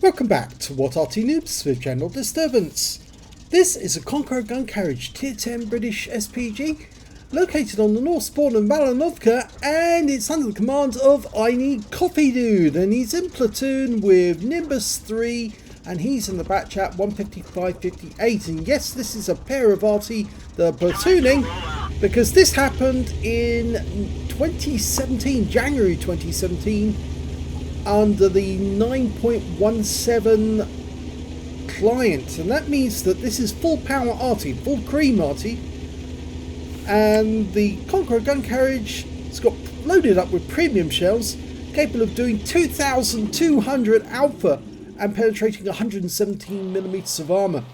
Welcome back to What Arty Noobs with General Disturbance. This is a Conqueror Gun Carriage Tier 10 British SPG located on the North Spawn of Malinovka, and it's under the command of ineedcoffeedude, and he's in platoon with Nimbus 3 and he's in the back chat 155-58. And yes, this is a pair of Arty that are platooning because this happened in 2017, January 2017, under the 9.17 client, and that means that this is full power Arty, full cream Arty, and the Conqueror Gun Carriage has got loaded up with premium shells capable of doing 2200 alpha and penetrating 117mm of armor.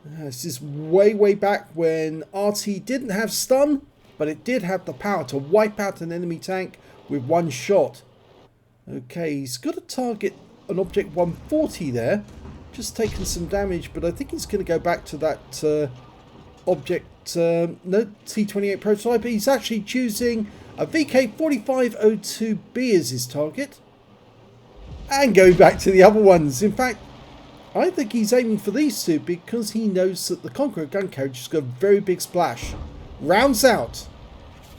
This is way back when Arty didn't have stun, but it did have the power to wipe out an enemy tank with one shot. Okay, he's got to target an object 140 there, just taken some damage, but I think he's going to go back to that object, no, T28 prototype. He's actually choosing a VK4502B as his target and going back to the other ones. In fact, I think he's aiming for these two because he knows that the Conqueror Gun Carriage has got a very big splash. Rounds out,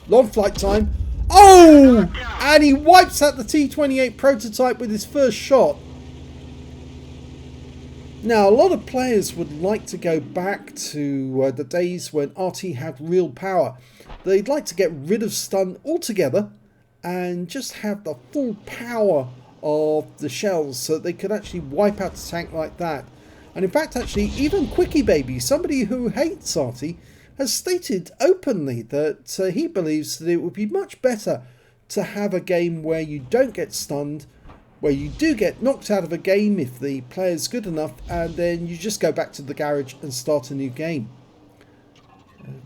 long flight time. Oh! And he wipes out the T28 prototype with his first shot. Now, a lot of players would like to go back to the days when Arty had real power. They'd like to get rid of stun altogether and just have the full power of the shells so that they could actually wipe out a tank like that. And in fact, actually, even Quickie Baby, somebody who hates Arty, has stated openly that he believes that it would be much better to have a game where you don't get stunned, where you do get knocked out of a game if the player's good enough, and then you just go back to the garage and start a new game.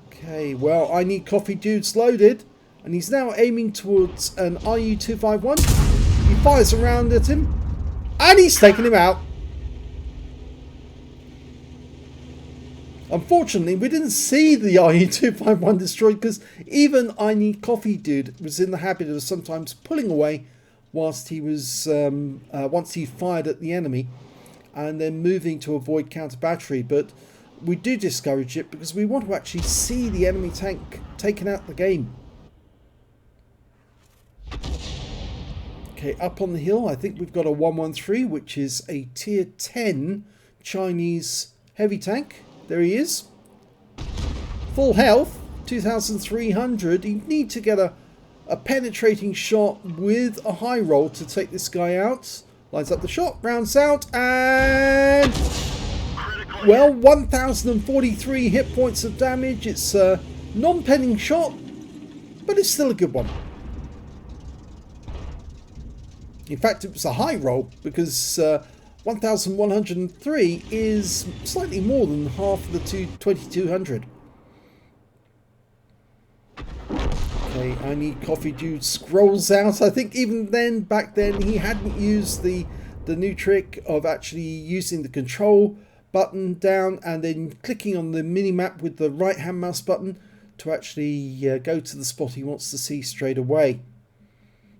Okay, well, ineedcoffeedude's loaded, and he's now aiming towards an RU-251. He fires around at him, and he's taken him out. Unfortunately, we didn't see the RU-251 destroyed because even ineedcoffeedude was in the habit of sometimes pulling away whilst he was once he fired at the enemy, and then moving to avoid counter battery. But we do discourage it because we want to actually see the enemy tank taken out the game. Okay, up on the hill, I think we've got a 113, which is a tier 10 Chinese heavy tank. There he is. Full health, 2,300. You need to get a penetrating shot with a high roll to take this guy out. Lines up the shot, rounds out, and well, 1,043 hit points of damage. It's a non-penning shot, but it's still a good one. In fact, it was a high roll because 1,103 is slightly more than half of the 2,200. Okay, ineedcoffeedude scrolls out. I think even then, back then, he hadn't used the new trick of actually using the control button down and then clicking on the mini-map with the right-hand mouse button to actually go to the spot he wants to see straight away.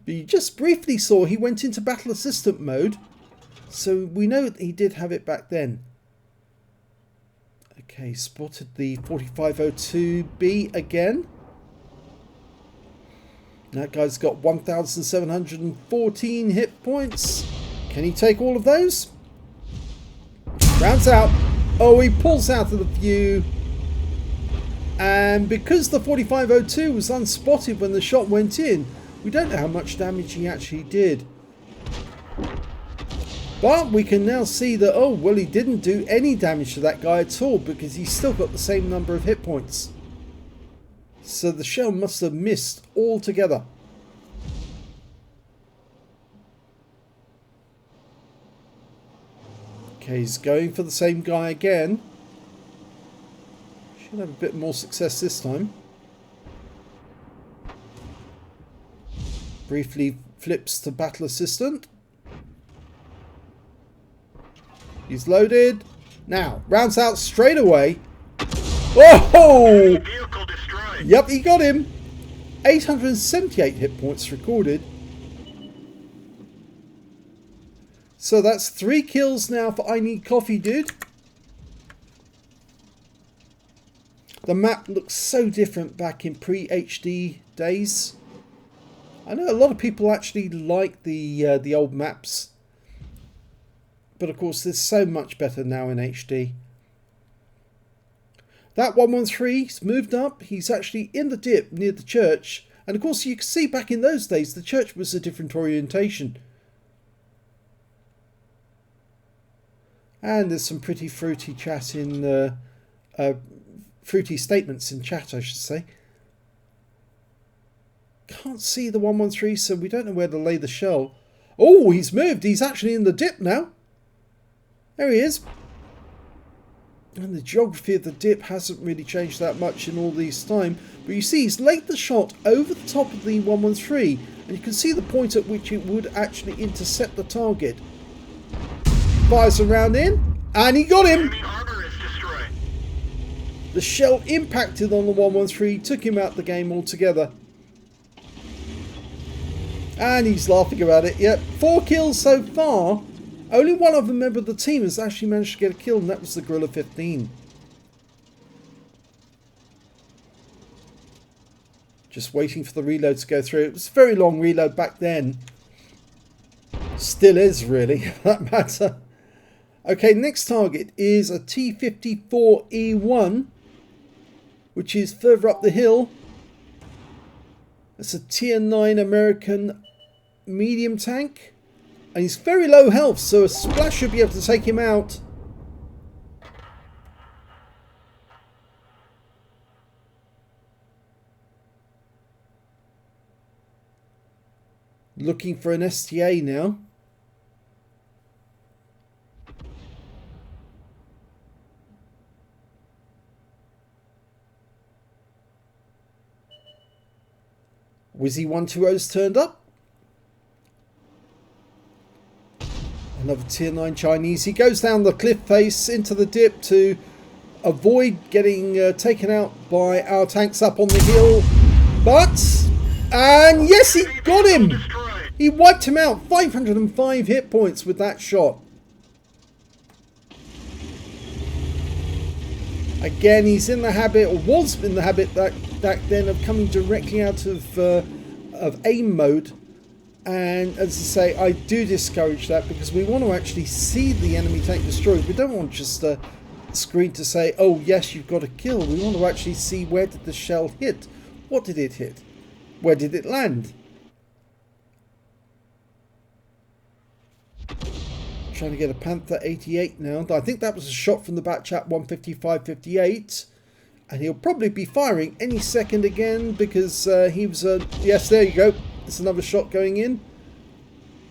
But you just briefly saw he went into battle assistant mode, so we know that he did have it back then. Okay, spotted the 4502B again. That guy's got 1,714 hit points. Can he take all of those? Rounds out. Oh, he pulls out of the view. And because the 4502 was unspotted when the shot went in, we don't know how much damage he actually did. But we can now see that, oh, well, he didn't do any damage to that guy at all because he's still got the same number of hit points. So the shell must have missed altogether. Okay, he's going for the same guy again. Should have a bit more success this time. Briefly flips to battle assistant. He's loaded. Now, rounds out straight away. Whoa! Yep, he got him. 878 hit points recorded. So that's 3 kills now for ineedcoffeedude. The map looks so different back in pre-HD days. I know a lot of people actually like the old maps. But of course, there's so much better now in HD. That 113's moved up. He's actually in the dip near the church. And of course, you can see back in those days, the church was a different orientation. And there's some pretty fruity chat in... fruity statements in chat, I should say. Can't see the 113, so we don't know where to lay the shell. Oh, he's moved. He's actually in the dip now. There he is. And the geography of the dip hasn't really changed that much in all this time. But you see, he's laid the shot over the top of the 113. And you can see the point at which it would actually intercept the target. Fires a round in. And he got him. The shell impacted on the 113. Took him out the game altogether. And he's laughing about it. Yep, 4 kills so far. Only one other member of the team has actually managed to get a kill, and that was the Gorilla 15. Just waiting for the reload to go through. It was a very long reload back then. Still is, really, for that matter. Okay, next target is a T-54E1, which is further up the hill. It's a Tier 9 American medium tank. And he's very low health, so a splash should be able to take him out. Looking for an STA now. Wizzy 120's turned up. Another Tier 9 Chinese. He goes down the cliff face into the dip to avoid getting taken out by our tanks up on the hill. And yes, he got him! He wiped him out. 505 hit points with that shot. Again, he's in the habit, or was in the habit back then, of coming directly out of aim mode. And as I say, I do discourage that because we want to actually see the enemy tank destroyed. We don't want just a screen to say, oh yes, you've got a kill. We want to actually see, where did the shell hit? What did it hit? Where did it land? Trying to get a Panther 88 now. I think that was a shot from the Batchat 155-58. And he'll probably be firing any second again because he was a... Yes, there you go. It's another shot going in.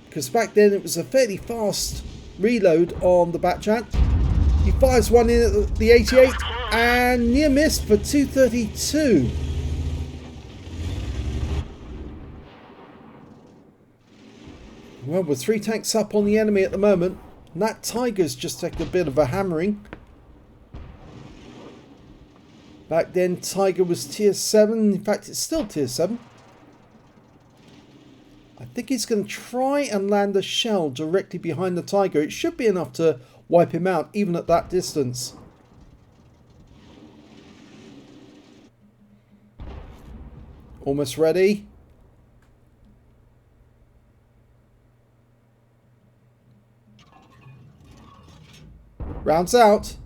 Because back then it was a fairly fast reload on the Batchat. He fires one in at the 88 and near missed for 232. Well, with 3 tanks up on the enemy at the moment, and that Tiger's just taken a bit of a hammering. Back then Tiger was Tier 7, in fact it's still Tier 7. I think he's going to try and land a shell directly behind the Tiger. It should be enough to wipe him out, even at that distance. Almost ready. Rounds out.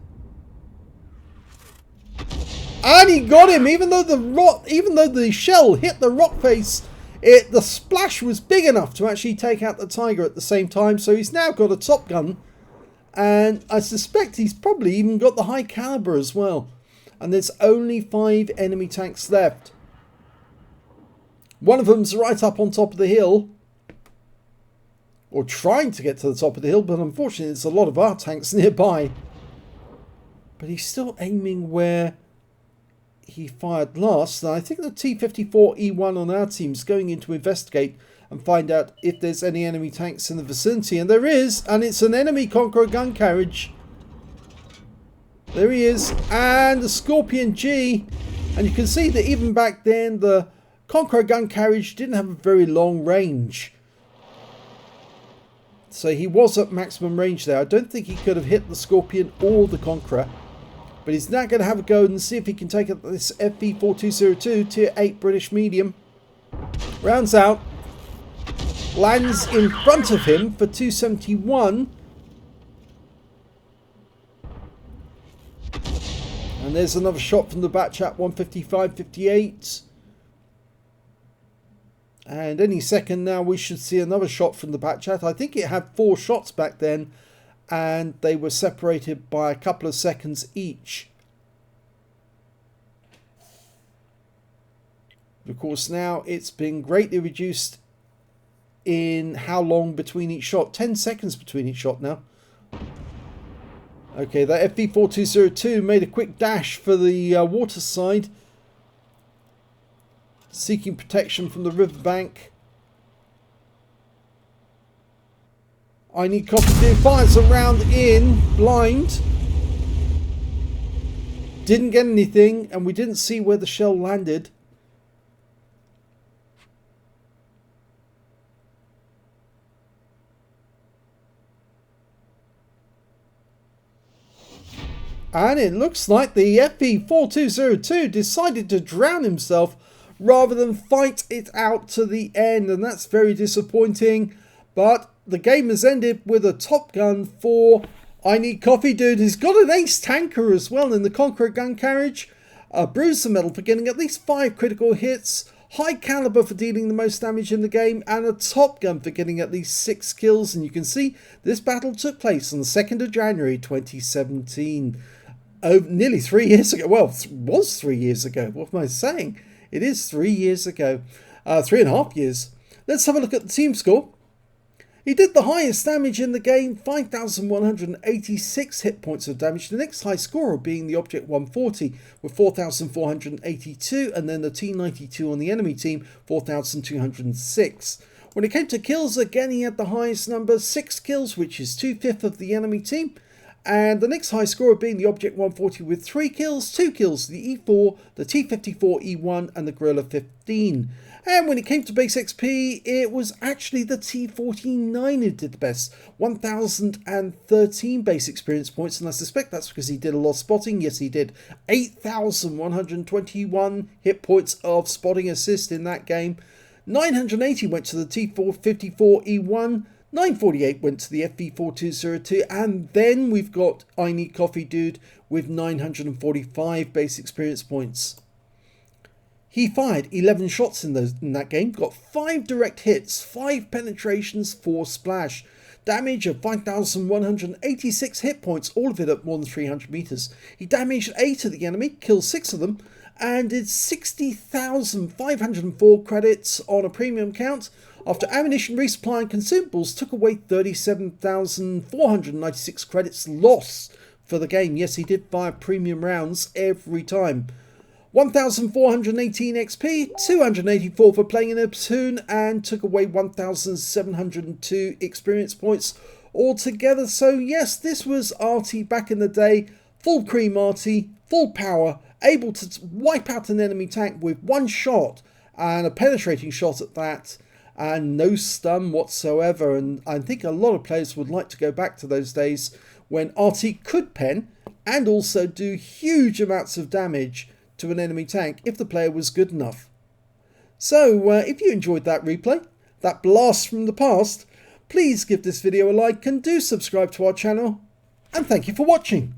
And he got him, even though the shell hit the rock face. The splash was big enough to actually take out the Tiger at the same time. So he's now got a top gun. And I suspect he's probably even got the high caliber as well. And there's only 5 enemy tanks left. One of them's right up on top of the hill. Or trying to get to the top of the hill. But unfortunately there's a lot of our tanks nearby. But he's still aiming where he fired last. And I think the T-54E1 on our team is going in to investigate and find out if there's any enemy tanks in the vicinity. And there is, and it's an enemy Conqueror Gun Carriage. There he is, and the Scorpion G. And you can see that even back then the Conqueror Gun Carriage didn't have a very long range. So he was at maximum range there. I don't think he could have hit the Scorpion or the Conqueror. But he's now going to have a go and see if he can take up this FV4202 Tier 8 British medium. Rounds out. Lands in front of him for 271. And there's another shot from the batch at 155.58. And any second now we should see another shot from the batch chat. I think it had 4 shots back then, and they were separated by a couple of seconds each. Of course, now it's been greatly reduced in how long between each shot. 10 seconds between each shot now. Okay, that FV4202 made a quick dash for the water side, seeking protection from the riverbank. ineedcoffeedude fires a round in blind. Didn't get anything, and we didn't see where the shell landed. And it looks like the FV4202 decided to drown himself rather than fight it out to the end, and that's very disappointing. But the game has ended with a top gun for ineedcoffeedude. He's got an ace tanker as well in the Conqueror Gun Carriage, a bruiser medal for getting at least 5 critical hits, high caliber for dealing the most damage in the game, and a top gun for getting at least 6 kills. And you can see this battle took place on the 2nd of January 2017. Oh, nearly 3 years ago. Well, it was 3 years ago. What am I saying? It is 3 years ago. 3.5 years. Let's have a look at the team score. He did the highest damage in the game, 5,186 hit points of damage. The next high scorer being the Object 140 with 4,482, and then the T92 on the enemy team, 4,206. When it came to kills, again he had the highest number, 6 kills, which is 2/5 of the enemy team. And the next high scorer being the Object 140 with 3 kills, 2 kills, the E4, the T54 E1 and the Gorilla 15. And when it came to base XP, it was actually the T49 who did the best, 1,013 base experience points, and I suspect that's because he did a lot of spotting. Yes, he did 8,121 hit points of spotting assist in that game. 980 went to the T454 E1, 948 went to the FV4202, and then we've got ineedcoffeedude with 945 base experience points. He fired 11 shots in that game, got 5 direct hits, 5 penetrations, 4 splash. Damage of 5,186 hit points, all of it at more than 300 meters. He damaged 8 of the enemy, killed 6 of them, and did 60,504 credits on a premium count. After ammunition resupply and consumables took away 37,496 credits lost for the game. Yes, he did fire premium rounds every time. 1,418 XP, 284 for playing in a platoon, and took away 1,702 experience points altogether. So yes, this was Arty back in the day. Full cream Arty, full power, able to wipe out an enemy tank with 1 shot, and a penetrating shot at that, and no stun whatsoever. And I think a lot of players would like to go back to those days when Arty could pen and also do huge amounts of damage to an enemy tank if the player was good enough. So if you enjoyed that replay, that blast from the past, please give this video a like and do subscribe to our channel, and thank you for watching.